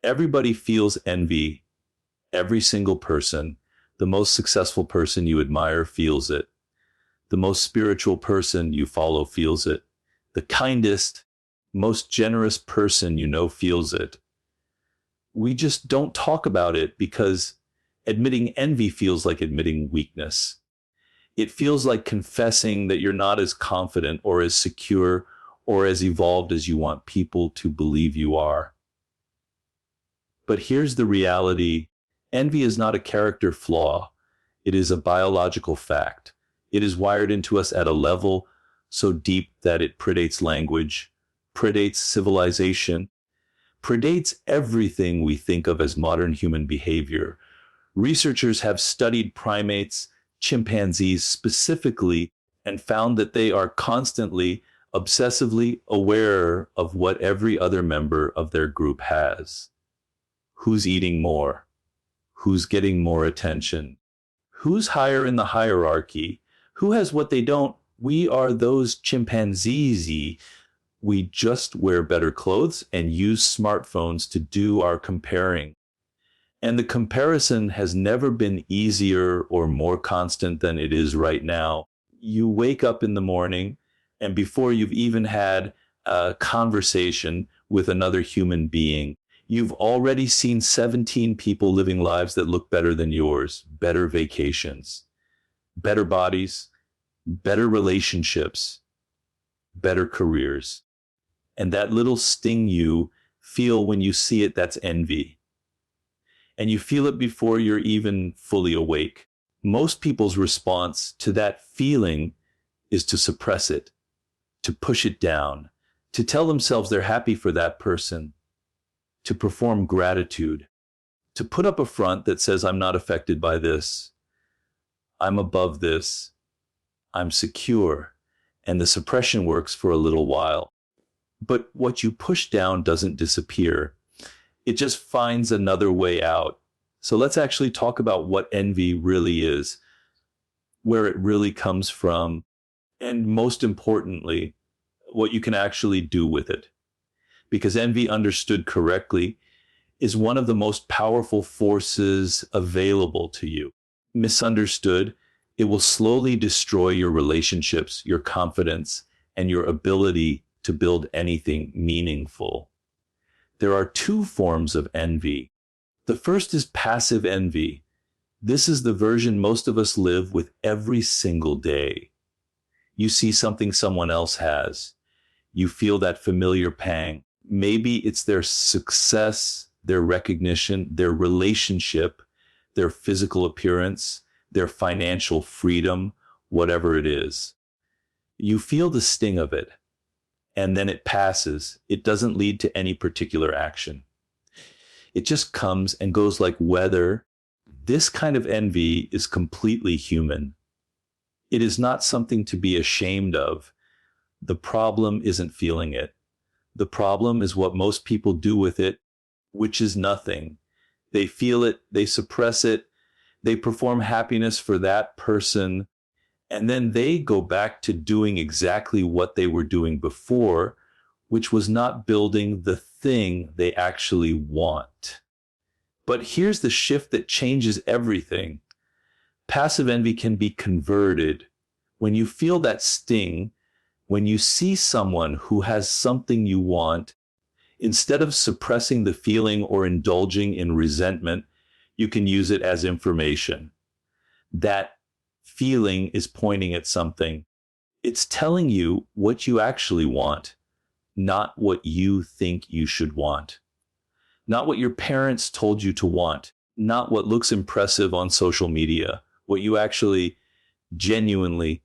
Everybody feels envy. Every single person. The most successful person you admire feels it. The most spiritual person you follow feels it. The kindest, most generous person you know feels it. We just don't talk about it because admitting envy feels like admitting weakness. It feels like confessing that you're not as confident or as secure or as evolved as you want people to believe you are. But here's the reality. Envy is not a character flaw. It is a biological fact. It is wired into us at a level so deep that it predates language, predates civilization, predates everything we think of as modern human behavior. Researchers have studied primates, chimpanzees specifically, and found that they are constantly, obsessively aware of what every other member of their group has. Who's eating more? Who's getting more attention? Who's higher in the hierarchy? Who has what they don't? We are those chimpanzees. We just wear better clothes and use smartphones to do our comparing. And the comparison has never been easier or more constant than it is right now. You wake up in the morning, and before you've even had a conversation with another human being, you've already seen 17 people living lives that look better than yours, better vacations, better bodies, better relationships, better careers. And that little sting you feel when you see it, that's envy. And you feel it before you're even fully awake. Most people's response to that feeling is to suppress it, to push it down, to tell themselves they're happy for that person, to perform gratitude, to put up a front that says, I'm not affected by this, I'm above this, I'm secure, and the suppression works for a little while. But what you push down doesn't disappear. It just finds another way out. So let's actually talk about what envy really is, where it really comes from, and most importantly, what you can actually do with it. Because envy, understood correctly, is one of the most powerful forces available to you. Misunderstood, it will slowly destroy your relationships, your confidence, and your ability to build anything meaningful. There are two forms of envy. The first is passive envy. This is the version most of us live with every single day. You see something someone else has. You feel that familiar pang. Maybe it's their success, their recognition, their relationship, their physical appearance, their financial freedom, whatever it is. You feel the sting of it, and then it passes. It doesn't lead to any particular action. It just comes and goes like weather. This kind of envy is completely human. It is not something to be ashamed of. The problem isn't feeling it. The problem is what most people do with it, which is nothing. They feel it, they suppress it, they perform happiness for that person, and then they go back to doing exactly what they were doing before, which was not building the thing they actually want. But here's the shift that changes everything. Passive envy can be converted. When you feel that sting, when you see someone who has something you want, instead of suppressing the feeling or indulging in resentment, you can use it as information. That feeling is pointing at something. It's telling you what you actually want, not what you think you should want. Not what your parents told you to want, not what looks impressive on social media, what you actually genuinely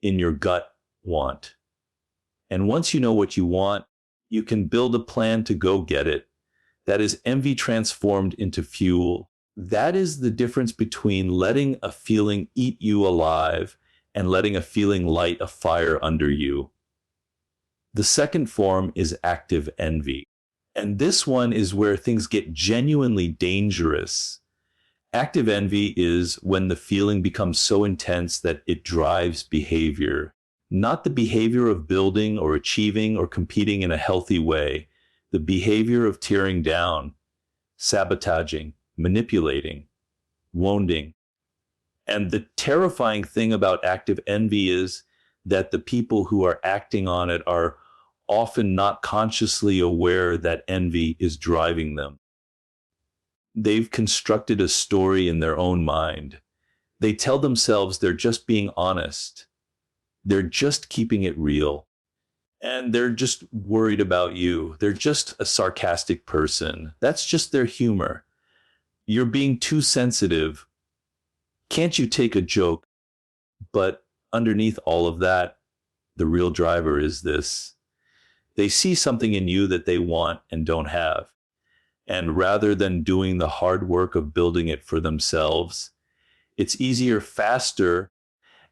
in your gut want. And once you know what you want, you can build a plan to go get it. That is envy transformed into fuel. That is the difference between letting a feeling eat you alive and letting a feeling light a fire under you. The second form is active envy. And this one is where things get genuinely dangerous. Active envy is when the feeling becomes so intense that it drives behavior. Not the behavior of building or achieving or competing in a healthy way, the behavior of tearing down, sabotaging, manipulating, wounding. And the terrifying thing about active envy is that the people who are acting on it are often not consciously aware that envy is driving them. They've constructed a story in their own mind. They tell themselves they're just being honest. They're just keeping it real. And they're just worried about you. They're just a sarcastic person. That's just their humor. You're being too sensitive. Can't you take a joke? But underneath all of that, the real driver is this. They see something in you that they want and don't have. And rather than doing the hard work of building it for themselves, it's easier, faster,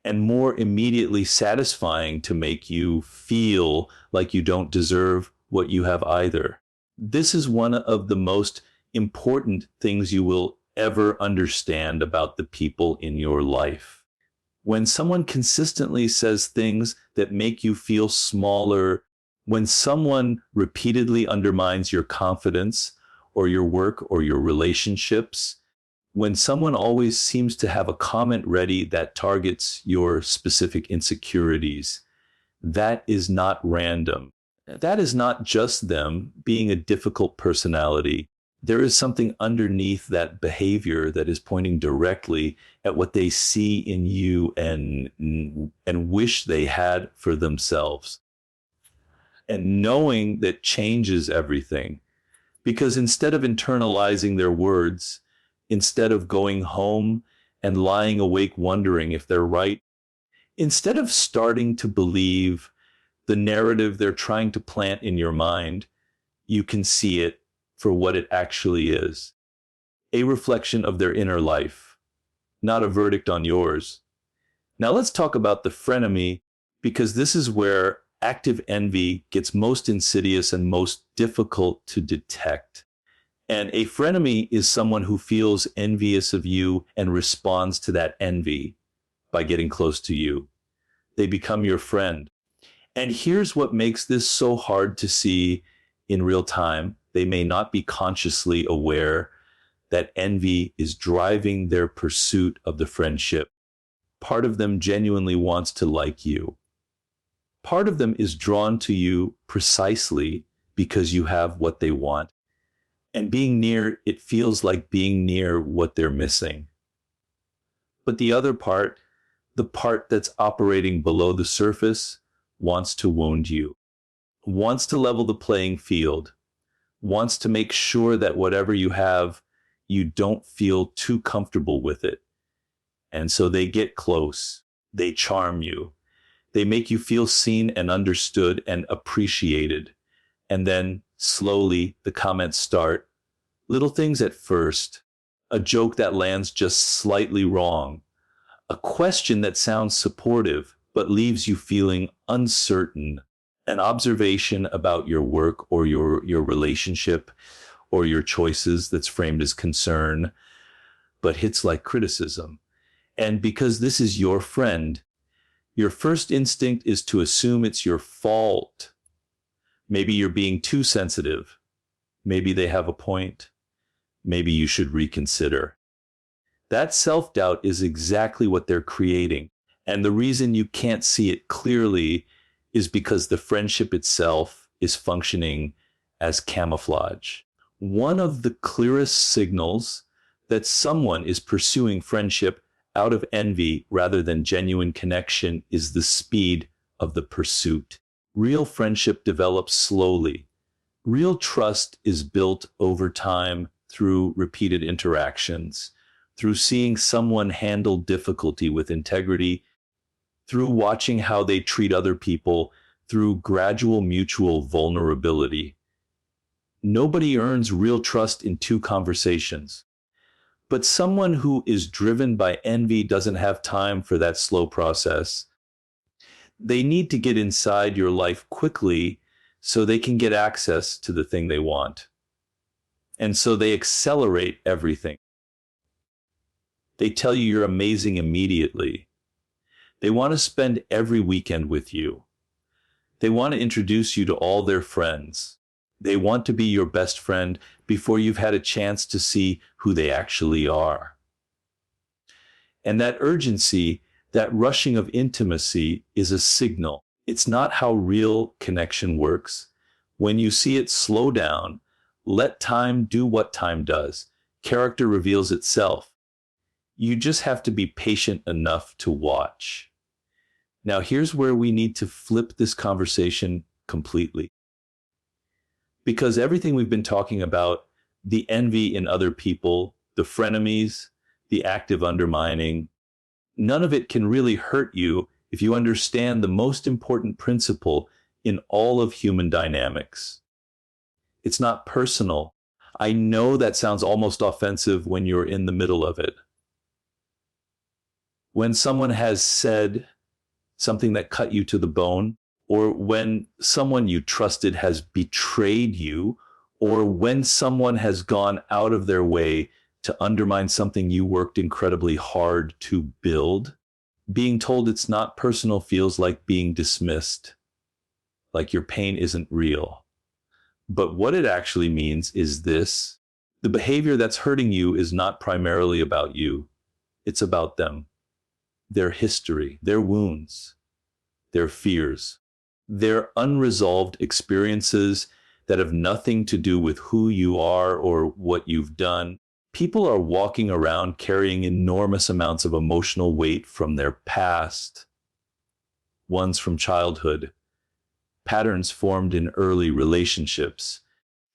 and more immediately satisfying to make you feel like you don't deserve what you have either. This is one of the most important things you will ever understand about the people in your life. When someone consistently says things that make you feel smaller, when someone repeatedly undermines your confidence or your work or your relationships, when someone always seems to have a comment ready that targets your specific insecurities, that is not random. That is not just them being a difficult personality. There is something underneath that behavior that is pointing directly at what they see in you and wish they had for themselves. And knowing that changes everything, because instead of internalizing their words, instead of going home and lying awake wondering if they're right, instead of starting to believe the narrative they're trying to plant in your mind, you can see it for what it actually is. A reflection of their inner life, not a verdict on yours. Now let's talk about the frenemy, because this is where active envy gets most insidious and most difficult to detect. And a frenemy is someone who feels envious of you and responds to that envy by getting close to you. They become your friend. And here's what makes this so hard to see in real time. They may not be consciously aware that envy is driving their pursuit of the friendship. Part of them genuinely wants to like you. Part of them is drawn to you precisely because you have what they want. And being near, it feels like being near what they're missing. But the other part, the part that's operating below the surface, wants to wound you, wants to level the playing field, wants to make sure that whatever you have, you don't feel too comfortable with it. And so they get close, they charm you, they make you feel seen and understood and appreciated. And then slowly the comments start. Little things at first, a joke that lands just slightly wrong, a question that sounds supportive but leaves you feeling uncertain, an observation about your work or your relationship or your choices that's framed as concern, but hits like criticism. And because this is your friend, your first instinct is to assume it's your fault. Maybe you're being too sensitive. Maybe they have a point. Maybe you should reconsider. That self-doubt is exactly what they're creating. And the reason you can't see it clearly is because the friendship itself is functioning as camouflage. One of the clearest signals that someone is pursuing friendship out of envy rather than genuine connection is the speed of the pursuit. Real friendship develops slowly. Real trust is built over time through repeated interactions, through seeing someone handle difficulty with integrity, through watching how they treat other people, through gradual mutual vulnerability. Nobody earns real trust in two conversations. But someone who is driven by envy doesn't have time for that slow process. They need to get inside your life quickly so they can get access to the thing they want. And so they accelerate everything. They tell you you're amazing immediately. They want to spend every weekend with you. They want to introduce you to all their friends. They want to be your best friend before you've had a chance to see who they actually are. And that urgency, that rushing of intimacy, is a signal. It's not how real connection works. When you see it, slow down. Let time do what time does. Character reveals itself. You just have to be patient enough to watch. Now, here's where we need to flip this conversation completely. Because everything we've been talking about, the envy in other people, the frenemies, the active undermining, none of it can really hurt you if you understand the most important principle in all of human dynamics. It's not personal. I know that sounds almost offensive when you're in the middle of it. When someone has said something that cut you to the bone, or when someone you trusted has betrayed you, or when someone has gone out of their way to undermine something you worked incredibly hard to build, being told it's not personal feels like being dismissed, like your pain isn't real. But what it actually means is this: the behavior that's hurting you is not primarily about you. It's about them, their history, their wounds, their fears, their unresolved experiences that have nothing to do with who you are or what you've done. People are walking around carrying enormous amounts of emotional weight from their past, ones from childhood, patterns formed in early relationships,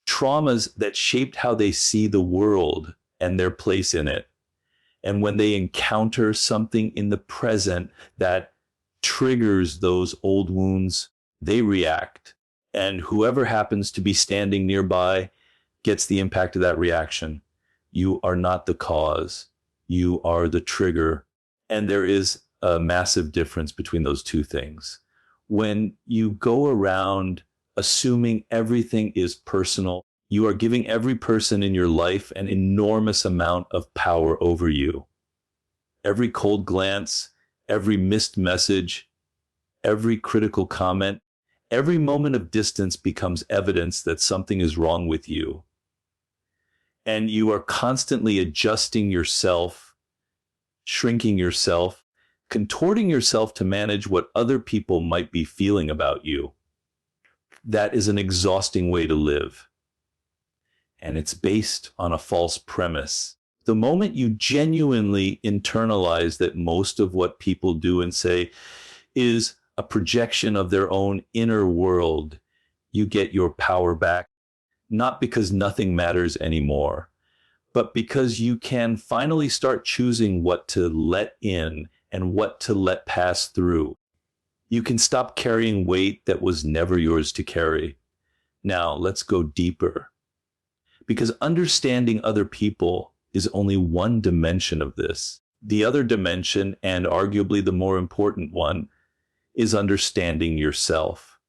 traumas that shaped how they see the world and their place in it. And when they encounter something in the present that triggers those old wounds, they react. And whoever happens to be standing nearby gets the impact of that reaction. You are not the cause. You are the trigger. And there is a massive difference between those two things. When you go around assuming everything is personal, you are giving every person in your life an enormous amount of power over you. Every cold glance, every missed message, every critical comment, every moment of distance becomes evidence that something is wrong with you. And you are constantly adjusting yourself, shrinking yourself, contorting yourself to manage what other people might be feeling about you. That is an exhausting way to live. And it's based on a false premise. The moment you genuinely internalize that most of what people do and say is a projection of their own inner world, you get your power back, not because nothing matters anymore, but because you can finally start choosing what to let in and what to let pass through. You can stop carrying weight that was never yours to carry. Now, let's go deeper. Because understanding other people is only one dimension of this. The other dimension, and arguably the more important one, is understanding yourself.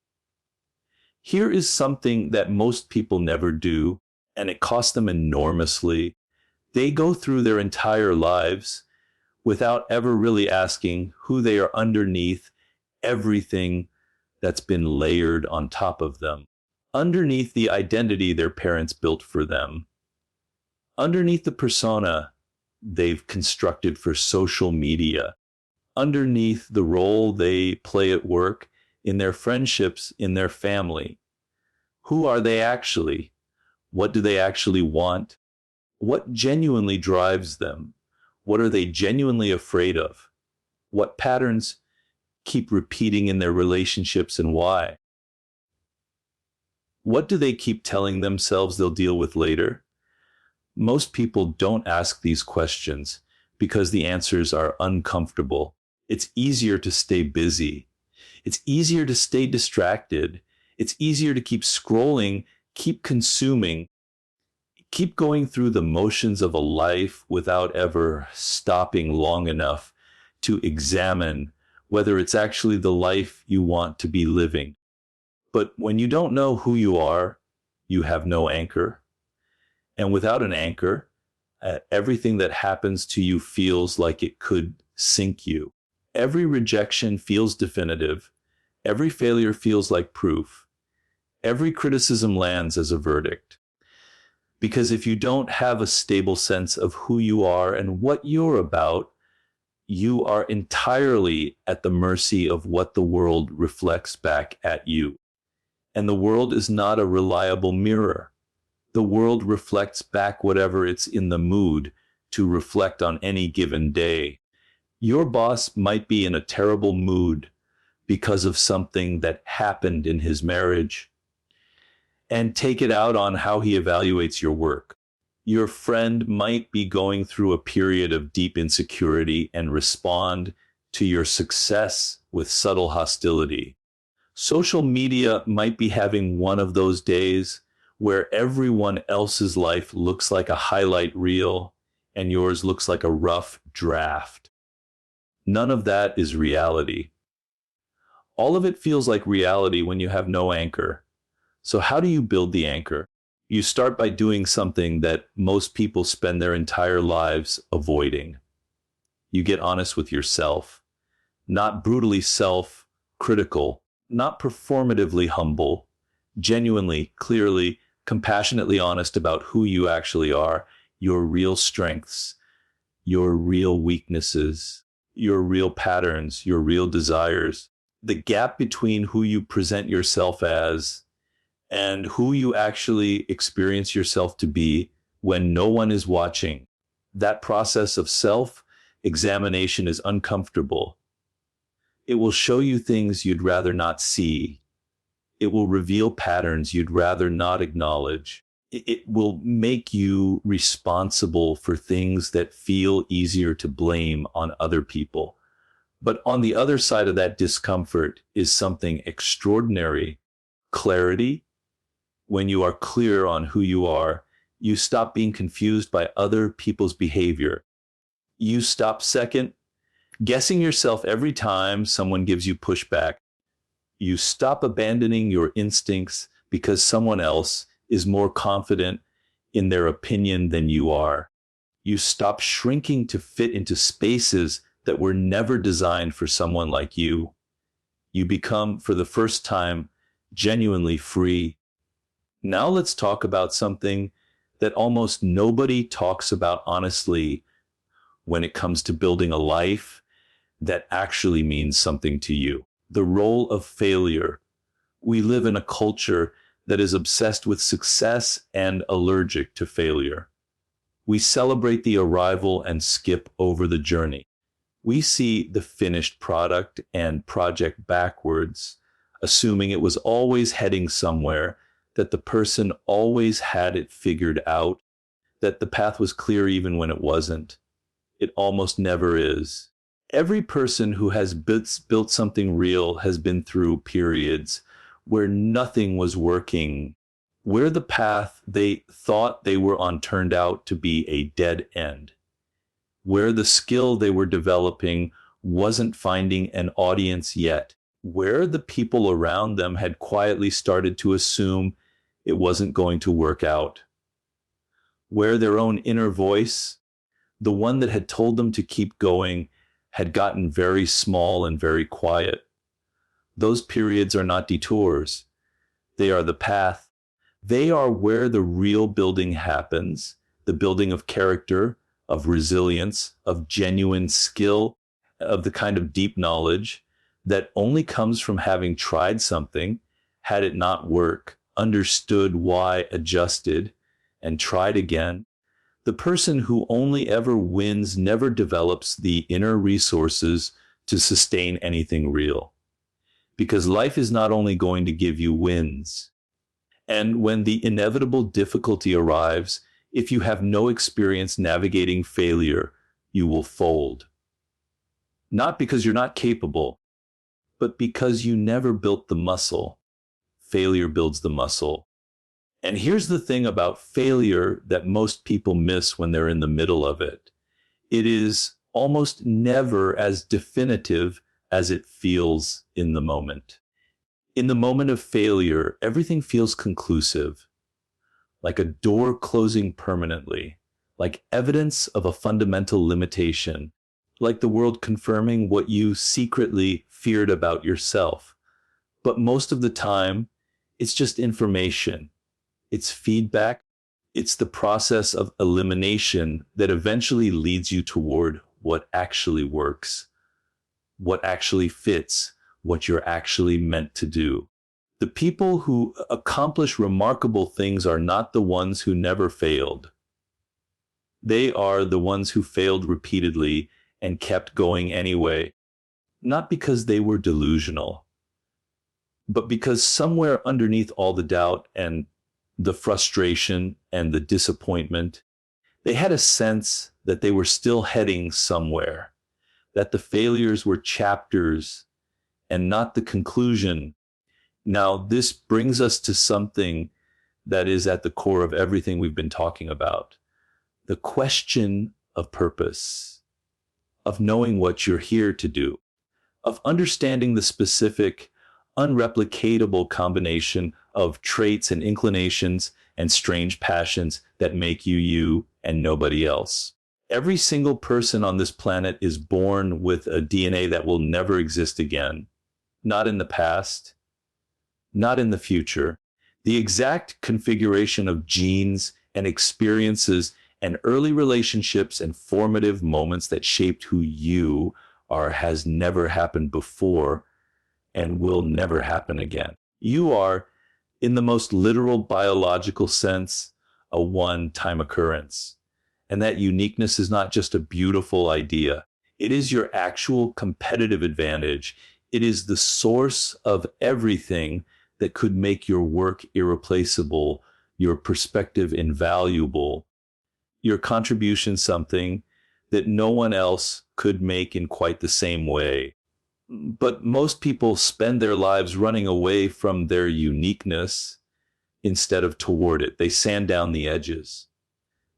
Here is something that most people never do, and it costs them enormously. They go through their entire lives without ever really asking who they are underneath everything that's been layered on top of them, underneath the identity their parents built for them, underneath the persona they've constructed for social media, underneath the role they play at work, in their friendships, in their family. Who are they actually? What do they actually want? What genuinely drives them? What are they genuinely afraid of? What patterns keep repeating in their relationships and why? What do they keep telling themselves they'll deal with later? Most people don't ask these questions because the answers are uncomfortable. It's easier to stay busy. It's easier to stay distracted. It's easier to keep scrolling, keep consuming, keep going through the motions of a life without ever stopping long enough to examine whether it's actually the life you want to be living. But when you don't know who you are, you have no anchor. And without an anchor, everything that happens to you feels like it could sink you. Every rejection feels definitive. Every failure feels like proof. Every criticism lands as a verdict. Because if you don't have a stable sense of who you are and what you're about, you are entirely at the mercy of what the world reflects back at you. And the world is not a reliable mirror. The world reflects back whatever it's in the mood to reflect on any given day. Your boss might be in a terrible mood because of something that happened in his marriage, and take it out on how he evaluates your work. Your friend might be going through a period of deep insecurity and respond to your success with subtle hostility. Social media might be having one of those days where everyone else's life looks like a highlight reel and yours looks like a rough draft. None of that is reality. All of it feels like reality when you have no anchor. So how do you build the anchor? You start by doing something that most people spend their entire lives avoiding. You get honest with yourself, not brutally self-critical, not performatively humble, genuinely, clearly, compassionately honest about who you actually are, your real strengths, your real weaknesses, your real patterns, your real desires. The gap between who you present yourself as and who you actually experience yourself to be when no one is watching. That process of self-examination is uncomfortable. It will show you things you'd rather not see. It will reveal patterns you'd rather not acknowledge. It will make you responsible for things that feel easier to blame on other people. But on the other side of that discomfort is something extraordinary: clarity. When you are clear on who you are, you stop being confused by other people's behavior. You stop guessing yourself every time someone gives you pushback. You stop abandoning your instincts because someone else is more confident in their opinion than you are. You stop shrinking to fit into spaces that were never designed for someone like you. You become, for the first time, genuinely free. Now let's talk about something that almost nobody talks about honestly when it comes to building a life that actually means something to you: the role of failure. We live in a culture that is obsessed with success and allergic to failure. We celebrate the arrival and skip over the journey. We see the finished product and project backwards, assuming it was always heading somewhere, that the person always had it figured out, that the path was clear even when it wasn't. It almost never is. Every person who has built something real has been through periods where nothing was working, where the path they thought they were on turned out to be a dead end, where the skill they were developing wasn't finding an audience yet, where the people around them had quietly started to assume it wasn't going to work out, where their own inner voice, the one that had told them to keep going, had gotten very small and very quiet. Those periods are not detours. They are the path. They are where the real building happens, the building of character, of resilience, of genuine skill, of the kind of deep knowledge that only comes from having tried something, had it not worked, understood why, adjusted, and tried again. The person who only ever wins never develops the inner resources to sustain anything real. Because life is not only going to give you wins. And when the inevitable difficulty arrives, if you have no experience navigating failure, you will fold. Not because you're not capable, but because you never built the muscle. Failure builds the muscle. And here's the thing about failure that most people miss when they're in the middle of it. It is almost never as definitive as it feels in the moment. In the moment of failure, everything feels conclusive, like a door closing permanently, like evidence of a fundamental limitation, like the world confirming what you secretly feared about yourself. But most of the time, It's just information. It's feedback. It's the process of elimination that eventually leads you toward what actually works, what actually fits, what you're actually meant to do. The people who accomplish remarkable things are not the ones who never failed. They are the ones who failed repeatedly and kept going anyway, not because they were delusional, but because somewhere underneath all the doubt and the frustration and the disappointment, they had a sense that they were still heading somewhere, that the failures were chapters and not the conclusion. Now, this brings us to something that is at the core of everything we've been talking about. The question of purpose, of knowing what you're here to do, of understanding the specific, unreplicatable combination of traits and inclinations and strange passions that make you you and nobody else. Every single person on this planet is born with a DNA that will never exist again. Not in the past, not in the future. The exact configuration of genes and experiences and early relationships and formative moments that shaped who you are has never happened before and will never happen again. You are, in the most literal biological sense, a one-time occurrence. And that uniqueness is not just a beautiful idea. It is your actual competitive advantage. It is the source of everything that could make your work irreplaceable, your perspective invaluable, your contribution something that no one else could make in quite the same way. But most people spend their lives running away from their uniqueness instead of toward it. They sand down the edges.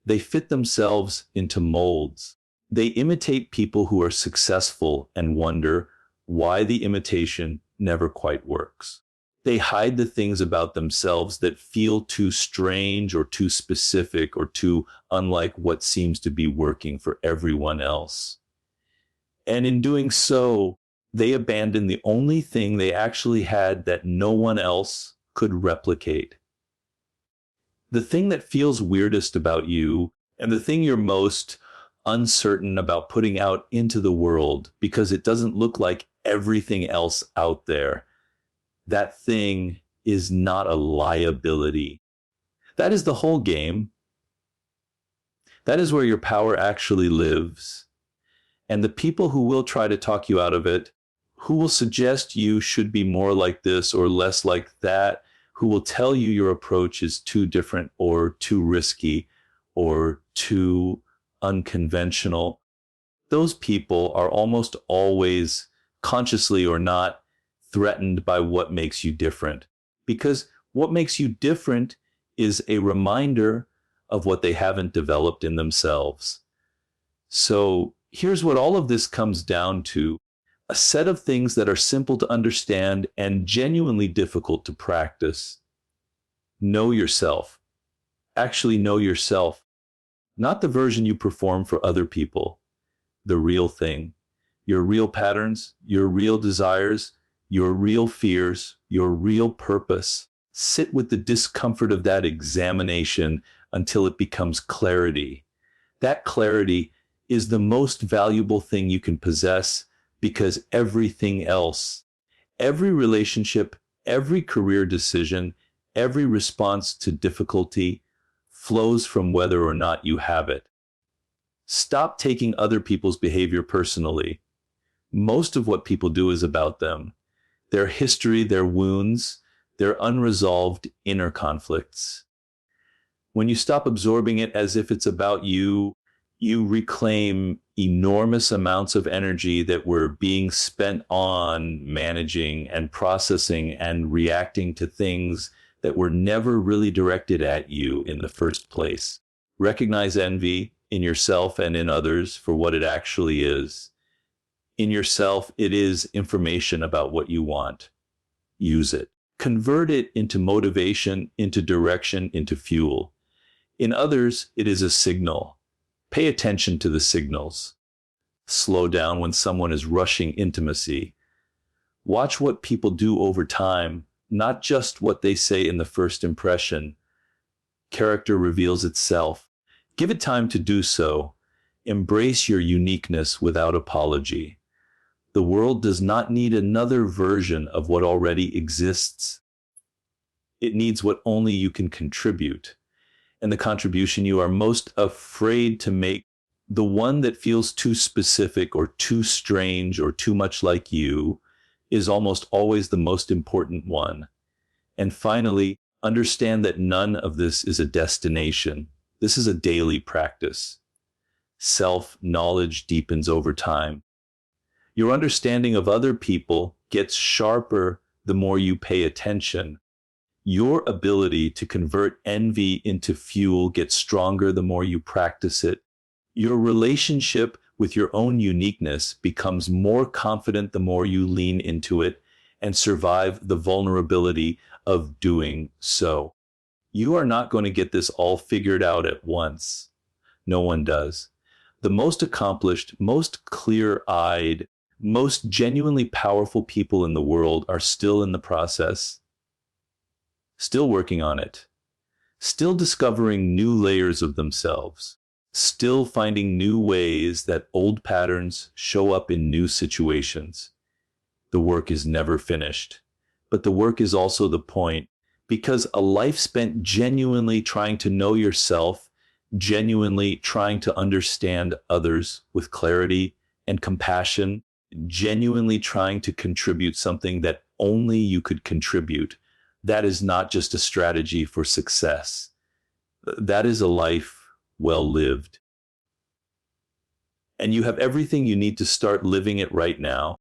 They fit themselves into molds. They imitate people who are successful and wonder why the imitation never quite works. They hide the things about themselves that feel too strange or too specific or too unlike what seems to be working for everyone else. And in doing so, they abandon the only thing they actually had that no one else could replicate. The thing that feels weirdest about you and the thing you're most uncertain about putting out into the world because it doesn't look like everything else out there, that thing is not a liability. That is the whole game. That is where your power actually lives. And the people who will try to talk you out of it, who will suggest you should be more like this or less like that, who will tell you your approach is too different or too risky or too unconventional, those people are almost always, consciously or not, threatened by what makes you different. Because what makes you different is a reminder of what they haven't developed in themselves. So here's what all of this comes down to: a set of things that are simple to understand and genuinely difficult to practice. Know yourself. Actually know yourself. Not the version you perform for other people. The real thing. Your real patterns, your real desires, your real fears, your real purpose. Sit with the discomfort of that examination until it becomes clarity. That clarity is the most valuable thing you can possess, because everything else, every relationship, every career decision, every response to difficulty flows from whether or not you have it. Stop taking other people's behavior personally. Most of what people do is about them, their history, their wounds, their unresolved inner conflicts. When you stop absorbing it as if it's about you, you reclaim enormous amounts of energy that were being spent on managing and processing and reacting to things that were never really directed at you in the first place. Recognize envy in yourself and in others for what it actually is. In yourself, it is information about what you want. Use it. Convert it into motivation, into direction, into fuel. In others, it is a signal. Pay attention to the signals. Slow down when someone is rushing intimacy. Watch what people do over time not just what they say in the first impression. Character reveals itself. Give it time to do so. Embrace your uniqueness without apology. The world does not need another version of what already exists. It needs what only you can contribute. And the contribution you are most afraid to make, the one that feels too specific or too strange or too much like you, is almost always the most important one. And finally, understand that none of this is a destination. This is a daily practice. Self-knowledge deepens over time. Your understanding of other people gets sharper the more you pay attention. Your ability to convert envy into fuel gets stronger the more you practice it. Your relationship with your own uniqueness becomes more confident the more you lean into it and survive the vulnerability of doing so. You are not going to get this all figured out at once. No one does. The most accomplished, most clear-eyed, most genuinely powerful people in the world are still in the process, still working on it, still discovering new layers of themselves, still finding new ways that old patterns show up in new situations. The work is never finished, but the work is also the point, because a life spent genuinely trying to know yourself, genuinely trying to understand others with clarity and compassion, genuinely trying to contribute something that only you could contribute, that is not just a strategy for success. That is a life well lived. And you have everything you need to start living it right now.